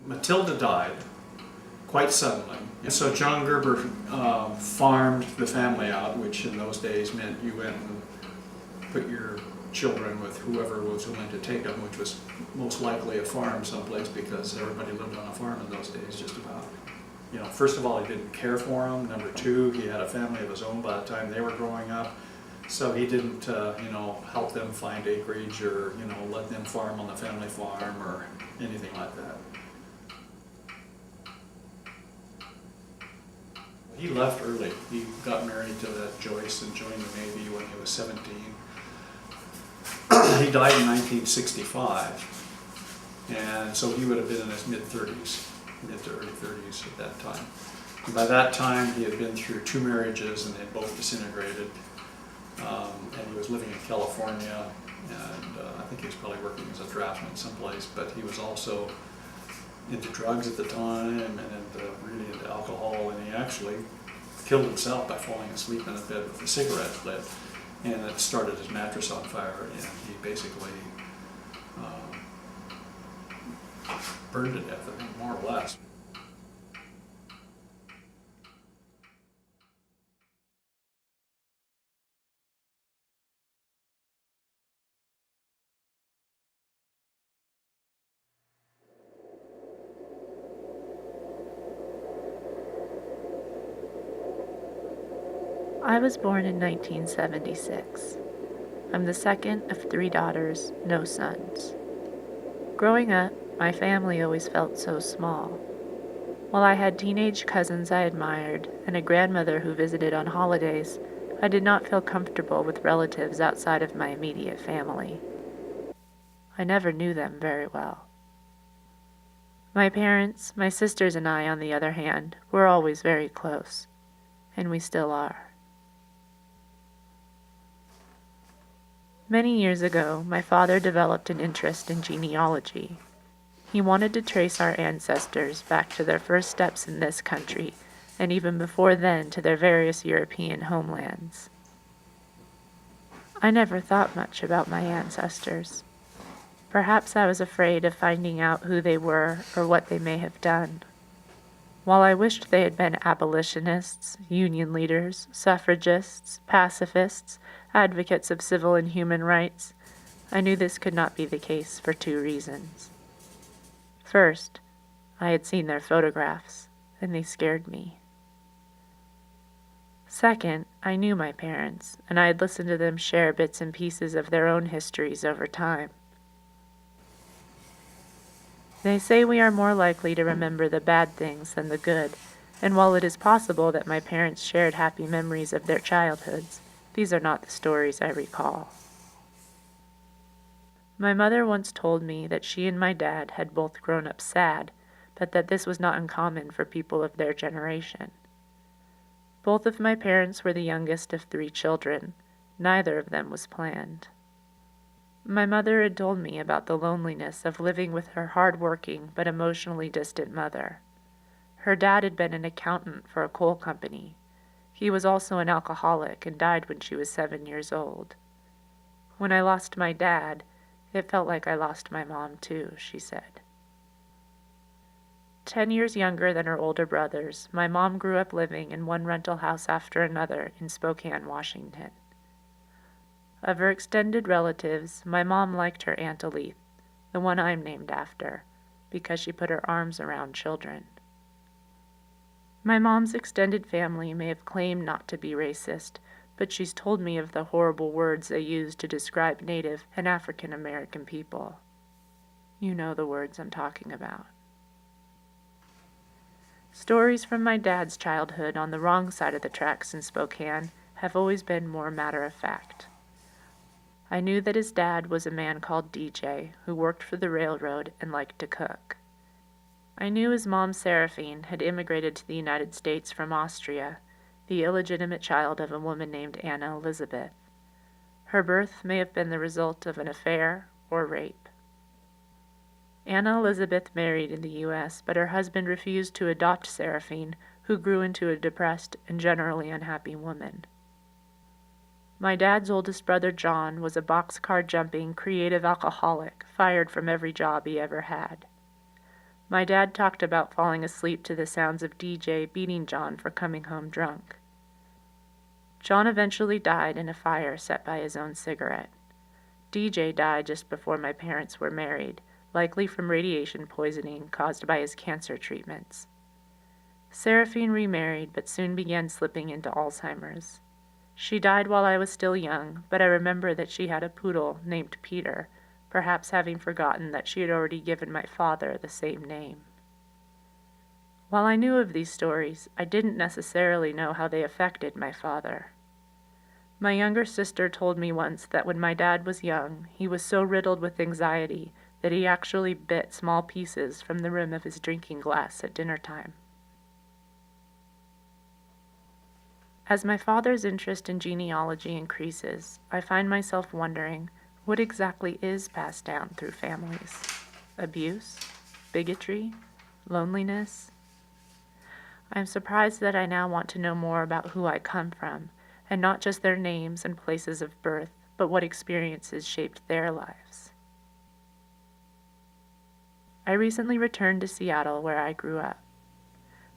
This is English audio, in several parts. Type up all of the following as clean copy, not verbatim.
Matilda died quite suddenly. And so John Gerber farmed the family out, which in those days meant you went and put your children with whoever was willing to take them, which was most likely a farm someplace because everybody lived on a farm in those days just about. You know, first of all, he didn't care for them. Number two, he had a family of his own by the time they were growing up. So he didn't, help them find acreage or, let them farm on the family farm or anything like that. He left early. He got married to that Joyce and joined the Navy when he was 17. He died in 1965, and so he would have been in his mid-30s, mid to early 30s at that time. And by that time, he had been through 2 marriages, and they both disintegrated. And he was living in California, and I think he was probably working as a draftsman someplace, but he was also into drugs at the time and really into alcohol, and he actually killed himself by falling asleep in a bed with a cigarette lit, and it started his mattress on fire, and he basically burned to death, I think, more or less. I was born in 1976. I'm the second of 3 daughters, no sons. Growing up, my family always felt so small. While I had teenage cousins I admired and a grandmother who visited on holidays, I did not feel comfortable with relatives outside of my immediate family. I never knew them very well. My parents, my sisters, and I, on the other hand, were always very close, and we still are. Many years ago, my father developed an interest in genealogy. He wanted to trace our ancestors back to their first steps in this country, and even before then to their various European homelands. I never thought much about my ancestors. Perhaps I was afraid of finding out who they were or what they may have done. While I wished they had been abolitionists, union leaders, suffragists, pacifists, advocates of civil and human rights, I knew this could not be the case for 2 reasons. First, I had seen their photographs, and they scared me. Second, I knew my parents, and I had listened to them share bits and pieces of their own histories over time. They say we are more likely to remember the bad things than the good, and while it is possible that my parents shared happy memories of their childhoods, these are not the stories I recall. My mother once told me that she and my dad had both grown up sad, but that this was not uncommon for people of their generation. Both of my parents were the youngest of 3 children. Neither of them was planned. My mother had told me about the loneliness of living with her hard-working but emotionally distant mother. Her dad had been an accountant for a coal company. He was also an alcoholic and died when she was 7 years old. When I lost my dad, it felt like I lost my mom too, she said. 10 years younger than her older brothers, my mom grew up living in one rental house after another in Spokane, Washington. Of her extended relatives, my mom liked her Aunt Aleth, the one I'm named after, because she put her arms around children. My mom's extended family may have claimed not to be racist, but she's told me of the horrible words they use to describe Native and African American people. You know the words I'm talking about. Stories from my dad's childhood on the wrong side of the tracks in Spokane have always been more matter-of-fact. I knew that his dad was a man called DJ who worked for the railroad and liked to cook. I knew his mom, Seraphine, had immigrated to the United States from Austria, the illegitimate child of a woman named Anna Elizabeth. Her birth may have been the result of an affair or rape. Anna Elizabeth married in the U.S., but her husband refused to adopt Seraphine, who grew into a depressed and generally unhappy woman. My dad's oldest brother, John, was a boxcar jumping, creative alcoholic, fired from every job he ever had. My dad talked about falling asleep to the sounds of DJ beating John for coming home drunk. John eventually died in a fire set by his own cigarette. DJ died just before my parents were married, likely from radiation poisoning caused by his cancer treatments. Seraphine remarried but soon began slipping into Alzheimer's. She died while I was still young, but I remember that she had a poodle named Peter, perhaps having forgotten that she had already given my father the same name. While I knew of these stories, I didn't necessarily know how they affected my father. My younger sister told me once that when my dad was young, he was so riddled with anxiety that he actually bit small pieces from the rim of his drinking glass at dinner time. As my father's interest in genealogy increases, I find myself wondering, what exactly is passed down through families? Abuse? Bigotry? Loneliness? I am surprised that I now want to know more about who I come from, and not just their names and places of birth, but what experiences shaped their lives. I recently returned to Seattle, where I grew up.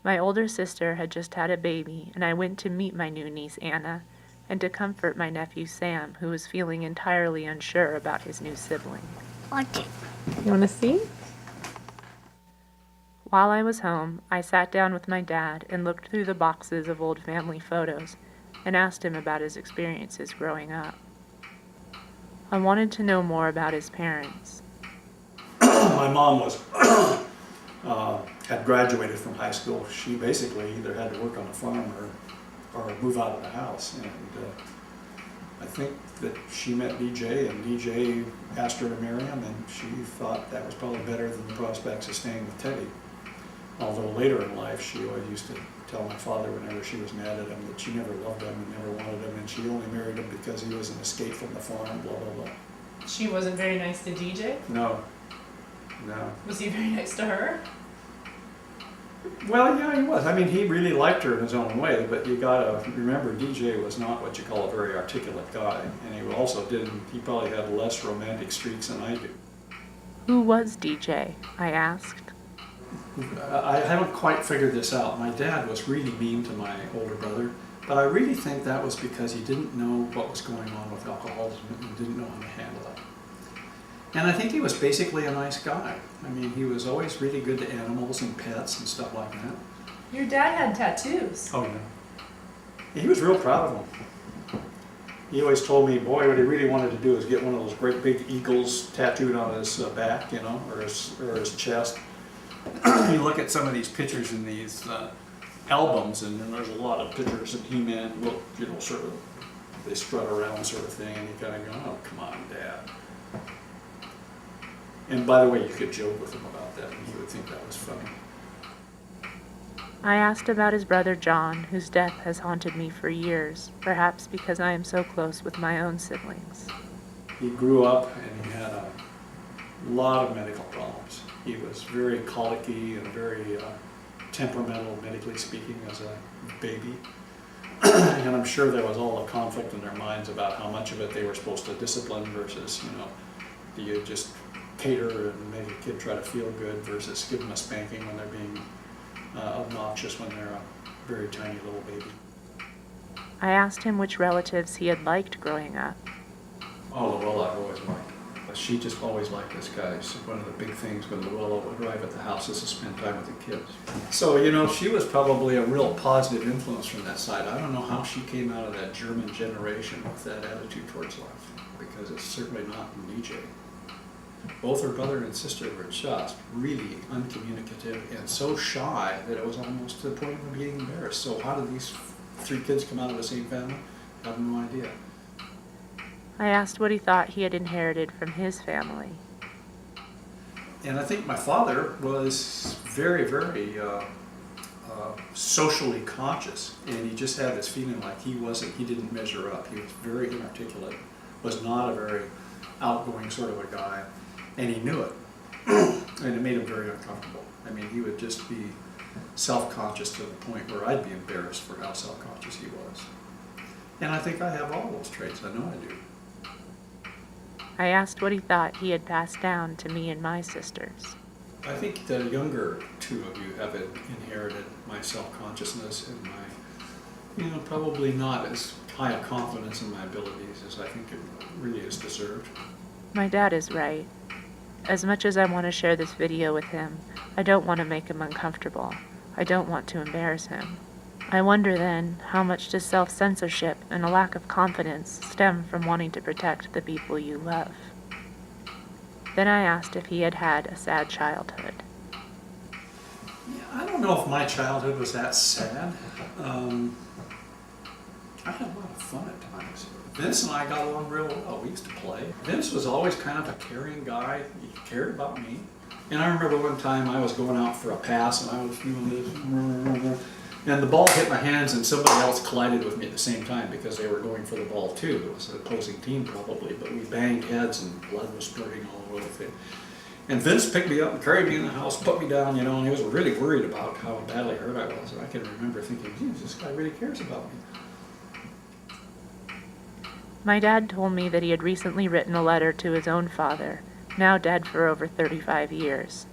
My older sister had just had a baby, and I went to meet my new niece, Anna, and to comfort my nephew, Sam, who was feeling entirely unsure about his new sibling. Watch it. You want to see? While I was home, I sat down with my dad and looked through the boxes of old family photos and asked him about his experiences growing up. I wanted to know more about his parents. My mom was had graduated from high school. She basically either had to work on a farm or move out of the house. And I think that she met DJ, and DJ asked her to marry him, and she thought that was probably better than the prospects of staying with Teddy. Although later in life, she always used to tell my father whenever she was mad at him that she never loved him and never wanted him, and she only married him because he was an escape from the farm, blah, blah, blah. She wasn't very nice to DJ? No. Was he very nice to her? Well, yeah, he was. I mean, he really liked her in his own way, but you gotta remember, DJ was not what you call a very articulate guy, and he probably had less romantic streaks than I do. Who was DJ? I asked. I haven't quite figured this out. My dad was really mean to my older brother, but I really think that was because he didn't know what was going on with alcoholism and didn't know how to handle it. And I think he was basically a nice guy. I mean, he was always really good to animals and pets and stuff like that. Your dad had tattoos. Oh, yeah. He was real proud of them. He always told me, boy, what he really wanted to do is get one of those great big eagles tattooed on his back, you know, or his chest. You look at some of these pictures in these albums, and then there's a lot of pictures of He-Man look, you know, sort of, they strut around sort of thing, and you kind of go, oh, come on, Dad. And by the way, you could joke with him about that, and he would think that was funny. I asked about his brother John, whose death has haunted me for years, perhaps because I am so close with my own siblings. He grew up and he had a lot of medical problems. He was very colicky and very temperamental, medically speaking, as a baby. And I'm sure there was all a conflict in their minds about how much of it they were supposed to discipline versus, you know, do you just cater and make a kid try to feel good versus give them a spanking when they're being obnoxious when they're a very tiny little baby. I asked him which relatives he had liked growing up. Oh, Luella I've always liked. She just always liked this guy. So one of the big things when Luella would arrive at the house is to spend time with the kids. So, you know, she was probably a real positive influence from that side. I don't know how she came out of that German generation with that attitude towards life, because it's certainly not in DJ. Both her brother and sister were just really uncommunicative and so shy that it was almost to the point of being embarrassed. So how did these three kids come out of the same family? I have no idea. I asked what he thought he had inherited from his family. And I think my father was very, very socially conscious, and he just had this feeling like he didn't measure up. He was very inarticulate, was not a very outgoing sort of a guy, and he knew it. And it made him very uncomfortable. I mean, he would just be self-conscious to the point where I'd be embarrassed for how self-conscious he was. And I think I have all those traits. I know I do. I asked what he thought he had passed down to me and my sisters. I think the younger two of you have inherited my self-consciousness and my, probably not as high a confidence in my abilities as I think it really is deserved. My dad is right. As much as I want to share this video with him, I don't want to make him uncomfortable. I don't want to embarrass him. I wonder then, how much does self-censorship and a lack of confidence stem from wanting to protect the people you love? Then I asked if he had had a sad childhood. Yeah, I don't know if my childhood was that sad. I had a lot of fun at times. Vince and I got along real well. We used to play. Vince was always kind of a caring guy. He cared about me. And I remember one time I was going out for a pass and I was doing this, and the ball hit my hands and somebody else collided with me at the same time because they were going for the ball too. It was an opposing team probably, but we banged heads and blood was spurting all over the thing. And Vince picked me up and carried me in the house, put me down, and he was really worried about how badly hurt I was. And I can remember thinking, geez, this guy really cares about me. My dad told me that he had recently written a letter to his own father, now dead for over 35 years.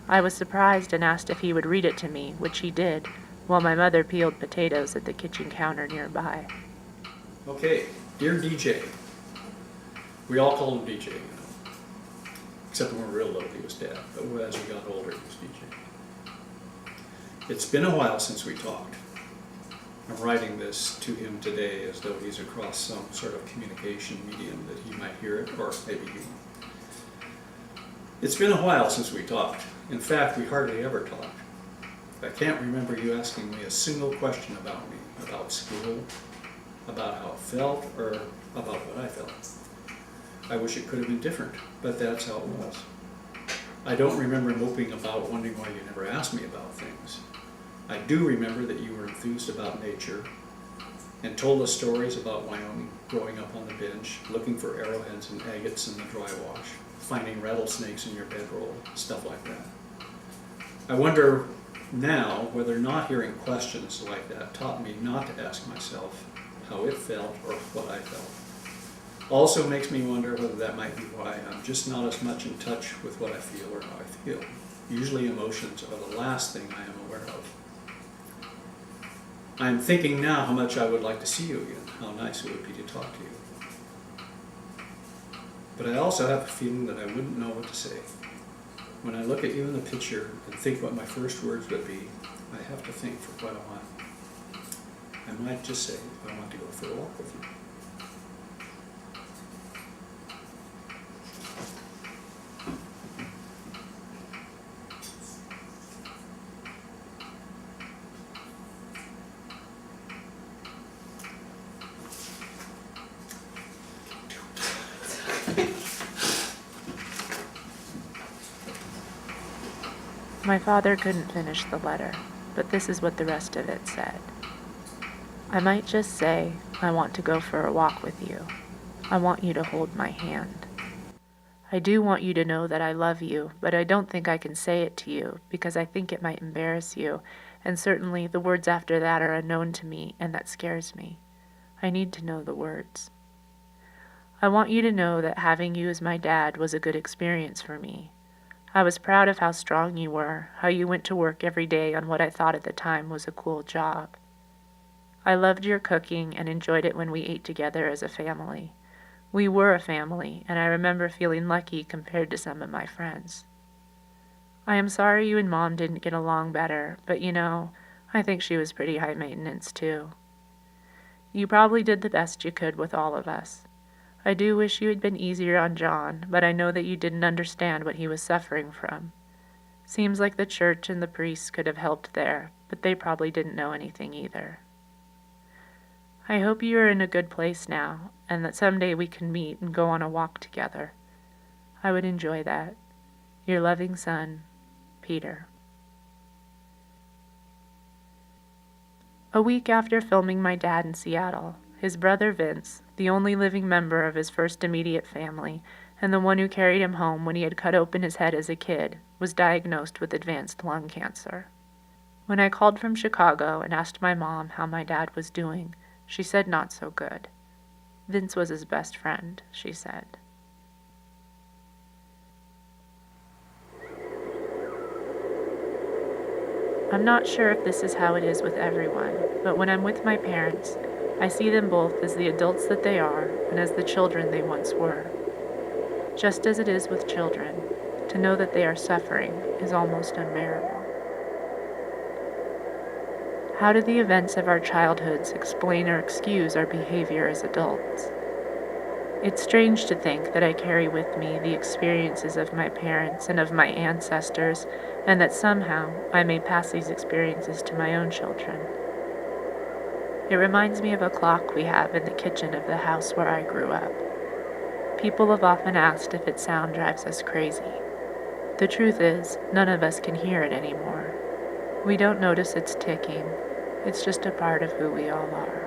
I was surprised and asked if he would read it to me, which he did, while my mother peeled potatoes at the kitchen counter nearby. Okay, dear DJ. We all called him DJ, Except when we were real little, he was Dad. But as we got older, he was DJ. It's been a while since we talked. I'm writing this to him today as though he's across some sort of communication medium that he might hear it, or maybe he won't. It's been a while since we talked. In fact, we hardly ever talked. I can't remember you asking me a single question about me, about school, about how it felt, or about what I felt. I wish it could have been different, but that's how it was. I don't remember moping about wondering why you never asked me about things. I do remember that you were enthused about nature and told us stories about Wyoming, growing up on the bench, looking for arrowheads and agates in the dry wash, finding rattlesnakes in your bedroll, stuff like that. I wonder now whether not hearing questions like that taught me not to ask myself how it felt or what I felt. Also makes me wonder whether that might be why I'm just not as much in touch with what I feel or how I feel. Usually emotions are the last thing I am aware of. I'm thinking now how much I would like to see you again, how nice it would be to talk to you. But I also have a feeling that I wouldn't know what to say. When I look at you in the picture and think what my first words would be, I have to think for quite a while. I might just say, I want to go for a walk with you. My father couldn't finish the letter, but this is what the rest of it said. I might just say, I want to go for a walk with you. I want you to hold my hand. I do want you to know that I love you, but I don't think I can say it to you because I think it might embarrass you, and certainly the words after that are unknown to me, and that scares me. I need to know the words. I want you to know that having you as my dad was a good experience for me. I was proud of how strong you were, how you went to work every day on what I thought at the time was a cool job. I loved your cooking and enjoyed it when we ate together as a family. We were a family, and I remember feeling lucky compared to some of my friends. I am sorry you and Mom didn't get along better, but I think she was pretty high maintenance too. You probably did the best you could with all of us. I do wish you had been easier on John, but I know that you didn't understand what he was suffering from. Seems like the church and the priests could have helped there, but they probably didn't know anything either. I hope you are in a good place now, and that someday we can meet and go on a walk together. I would enjoy that. Your loving son, Peter. A week after filming my dad in Seattle, his brother Vince, the only living member of his first immediate family, and the one who carried him home when he had cut open his head as a kid, was diagnosed with advanced lung cancer. When I called from Chicago and asked my mom how my dad was doing, she said not so good. Vince was his best friend, she said. I'm not sure if this is how it is with everyone, but when I'm with my parents, I see them both as the adults that they are and as the children they once were. Just as it is with children, to know that they are suffering is almost unbearable. How do the events of our childhoods explain or excuse our behavior as adults? It's strange to think that I carry with me the experiences of my parents and of my ancestors, and that somehow I may pass these experiences to my own children. It reminds me of a clock we have in the kitchen of the house where I grew up. People have often asked if its sound drives us crazy. The truth is, none of us can hear it anymore. We don't notice its ticking. It's just a part of who we all are.